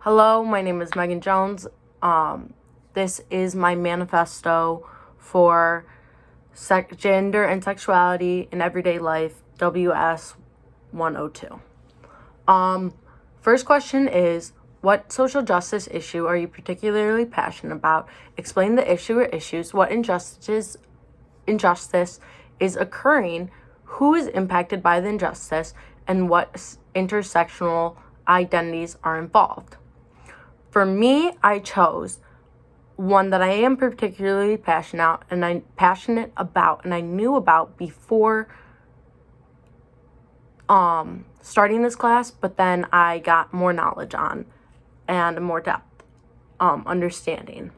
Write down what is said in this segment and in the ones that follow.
Hello, my name is Megan Jones. This is my manifesto for gender and sexuality in everyday life, WS 102. First question is, what social justice issue are you particularly passionate about? Explain the issue or issues. What injustice is occurring? Who is impacted by the injustice? And what intersectional identities are involved? For me, I chose one that I am particularly passionate about, and I knew about before starting this class, but then I got more knowledge on and more depth understanding,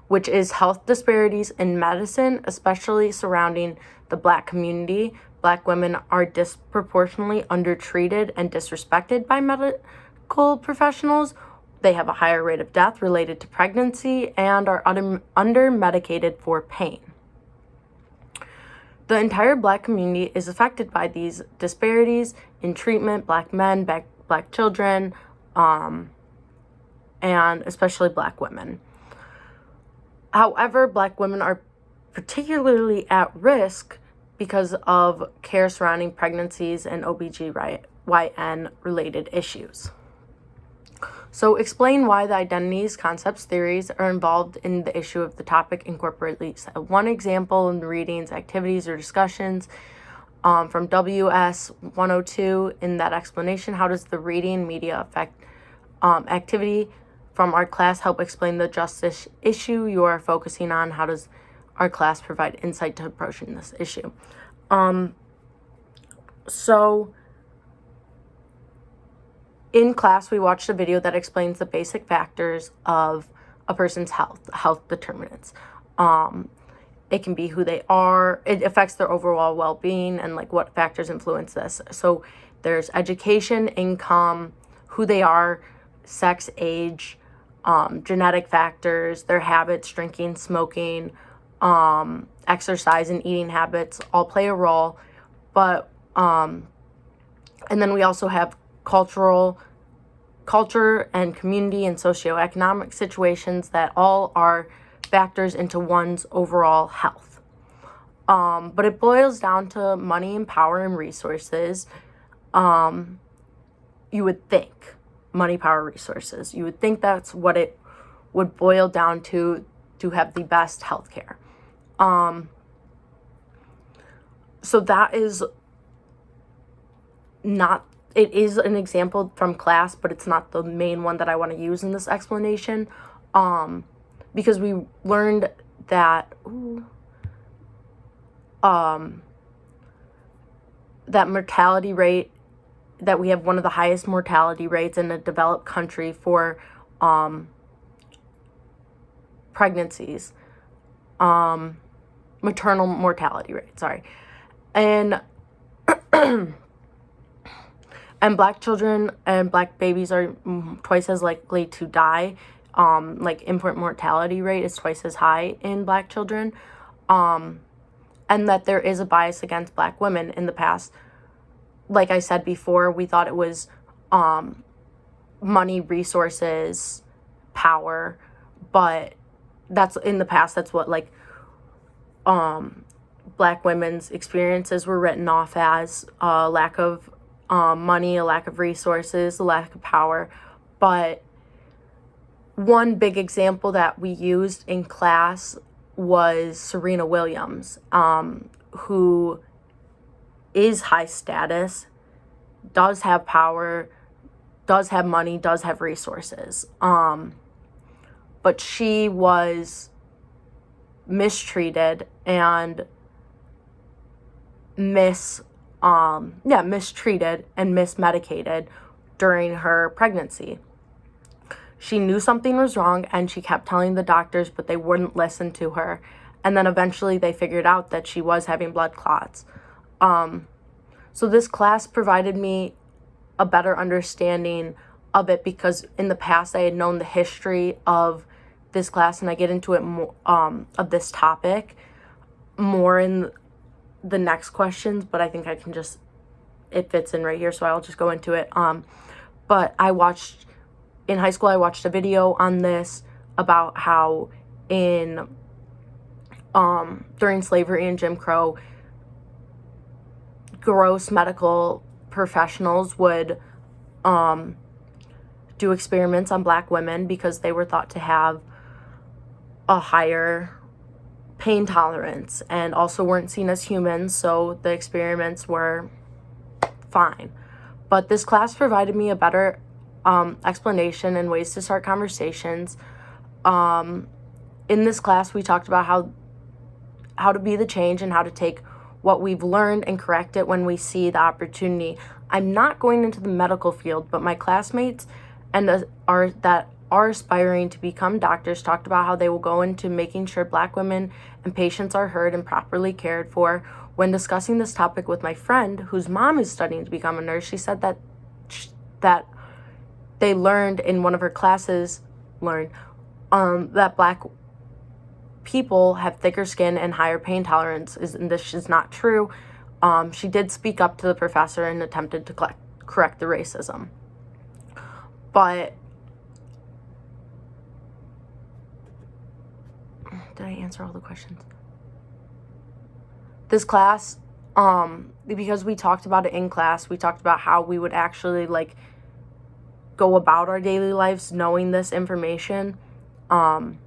which is health disparities in medicine, especially surrounding the Black community. Black women are disproportionately undertreated and disrespected by medical professionals. They have a higher rate of death related to pregnancy and are under-medicated for pain. The entire Black community is affected by these disparities in treatment. Black men, Black children, and especially Black women. However, Black women are particularly at risk because of care surrounding pregnancies and OBGYN related issues. So explain why the identities, concepts, theories are involved in the issue of the topic. Incorporate at least one example in the readings, activities, or discussions from WS 102 in that explanation. How does the reading media affect activity from our class help explain the justice issue you are focusing on? How does our class provide insight to approaching this issue? So in class, we watched a video that explains the basic factors of a person's health determinants. It can be who they are. It affects their overall well-being and like what factors influence this. So there's education, income, who they are, sex, age, genetic factors, their habits, drinking, smoking, exercise and eating habits all play a role. But and then we also have culture and community and socioeconomic situations that all are factors into one's overall health. But it boils down to money and power and resources. You would think money, power, resources. You would think that's what it would boil down to have the best health care. So that is not, it is an example from class, but it's not the main one that I want to use in this explanation, because we learned that that mortality rate, that we have one of the highest mortality rates in a developed country for pregnancies, maternal mortality rate, and and Black children and Black babies are twice as likely to die. Like infant mortality rate is twice as high in Black children. And that there is a bias against Black women in the past. Like I said before, we thought it was money, resources, power, but that's in the past, that's what like Black women's experiences were written off as, lack of money, a lack of resources, a lack of power. But one big example that we used in class was Serena Williams, who is high status, does have power, does have money, does have resources. But she was mistreated and mistreated and mismedicated during her pregnancy. She knew something was wrong and she kept telling the doctors, but they wouldn't listen to her. And then eventually they figured out that she was having blood clots. So this class provided me a better understanding of it, because in the past I had known the history of this class, and I get into it more, of this topic more in the next questions, but I think I can just, it fits in right here, so I'll just go into it. But I watched in high school, I watched a video on this about how in during slavery and Jim Crow, gross medical professionals would do experiments on black women because they were thought to have a higher pain tolerance and also weren't seen as humans, so the experiments were fine. But this class provided me a better explanation and ways to start conversations. In this class, we talked about how to be the change and how to take what we've learned and correct it when we see the opportunity. I'm not going into the medical field, but my classmates that are aspiring to become doctors talked about how they will go into making sure black women and patients are heard and properly cared for. When discussing this topic with my friend, whose mom is studying to become a nurse, she said that they learned in one of her classes that black people have thicker skin and higher pain tolerance, and this is not true. She did speak up to the professor and attempted to correct the racism. But did I answer all the questions? This class, because we talked about it in class, we talked about how we would actually go about our daily lives knowing this information, and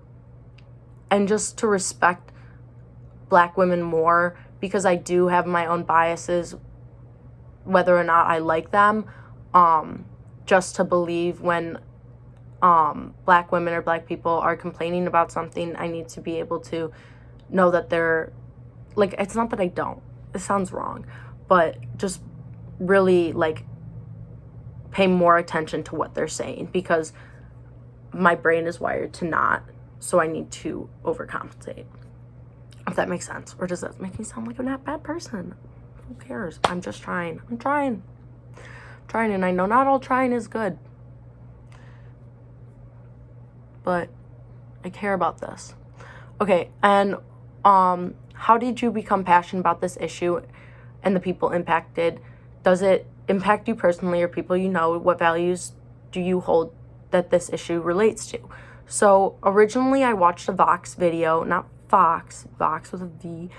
just to respect black women more, because I do have my own biases, whether or not I like them, just to believe when black women or black people are complaining about something, I need to be able to know that they're, it's not that I don't, it sounds wrong, but just really, pay more attention to what they're saying, because my brain is wired to not, so I need to overcompensate. If that makes sense. Or does that make me sound like I'm not a bad person? Who cares? I'm just trying. I'm trying, and I know not all trying is good. But I care about this. Okay, and how did you become passionate about this issue and the people impacted? Does it impact you personally or people you know? What values do you hold that this issue relates to? So originally I watched a Vox video, not Fox, Vox with a V,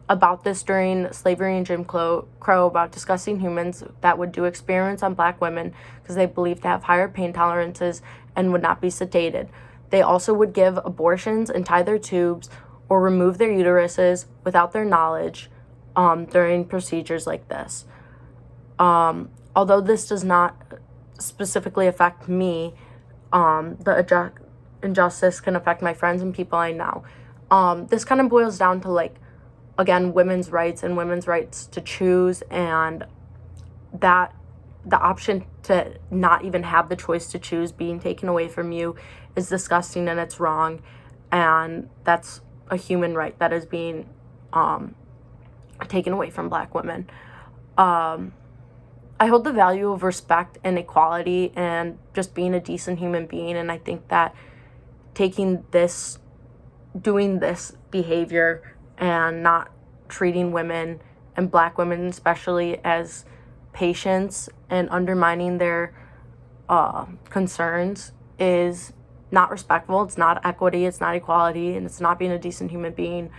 about this during slavery and Jim Crow, about discussing humans that would do experiments on black women because they believed to have higher pain tolerances and would not be sedated. They also would give abortions and tie their tubes or remove their uteruses without their knowledge during procedures like this. Although this does not specifically affect me, the injustice can affect my friends and people I know. This kind of boils down to, again, women's rights and women's rights to choose, and that the option to not even have the choice to choose being taken away from you is disgusting and it's wrong, and that's a human right that is being taken away from black women. I hold the value of respect and equality and just being a decent human being, and I think that doing this behavior and not treating women and black women especially as patients and undermining their concerns is not respectful. It's not equity, it's not equality, and it's not being a decent human being.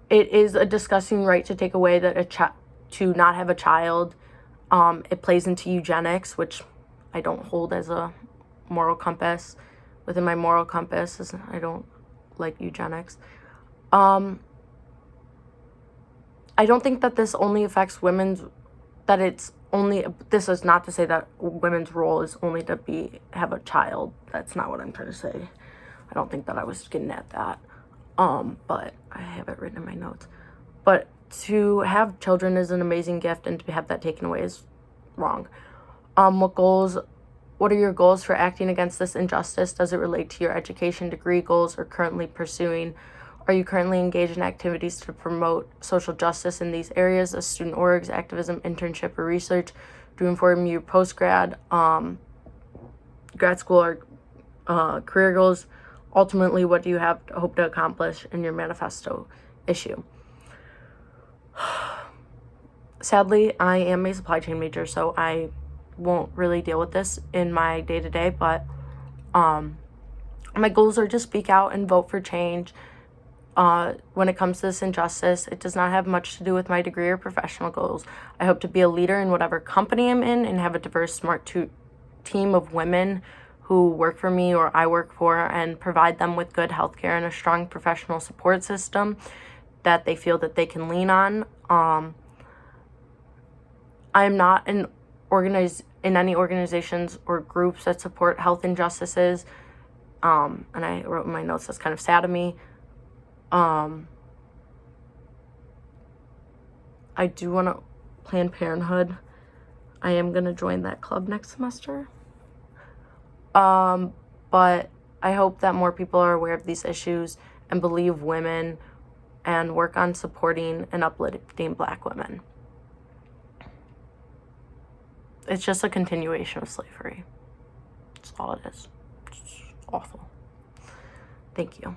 It is a disgusting right to take away to not have a child. It plays into eugenics, which I don't hold as a moral compass. Within my moral compass, I don't like eugenics. I don't think that this only affects this is not to say that women's role is only to have a child. That's not what I'm trying to say. I don't think that I was getting at that. But I have it written in my notes. But to have children is an amazing gift, and to have that taken away is wrong. What are your goals for acting against this injustice? Does it relate to your education degree goals or currently pursuing? Are you currently engaged in activities to promote social justice in these areas as student orgs, activism, internship, or research to inform your post-grad, grad school, or career goals? Ultimately, what do you hope to accomplish in your manifesto issue? Sadly, I am a supply chain major, so I won't really deal with this in my day-to-day, but my goals are to speak out and vote for change. When it comes to this injustice, it does not have much to do with my degree or professional goals. I hope to be a leader in whatever company I'm in and have a diverse, smart team of women who work for me or I work for, and provide them with good healthcare and a strong professional support system that they feel that they can lean on. I'm not in any organizations or groups that support health injustices. And I wrote in my notes, that's kind of sad of me. I do want to Planned Parenthood. I am going to join that club next semester. But I hope that more people are aware of these issues and believe women and work on supporting and uplifting Black women. It's just a continuation of slavery. That's all it is. It's awful. Thank you.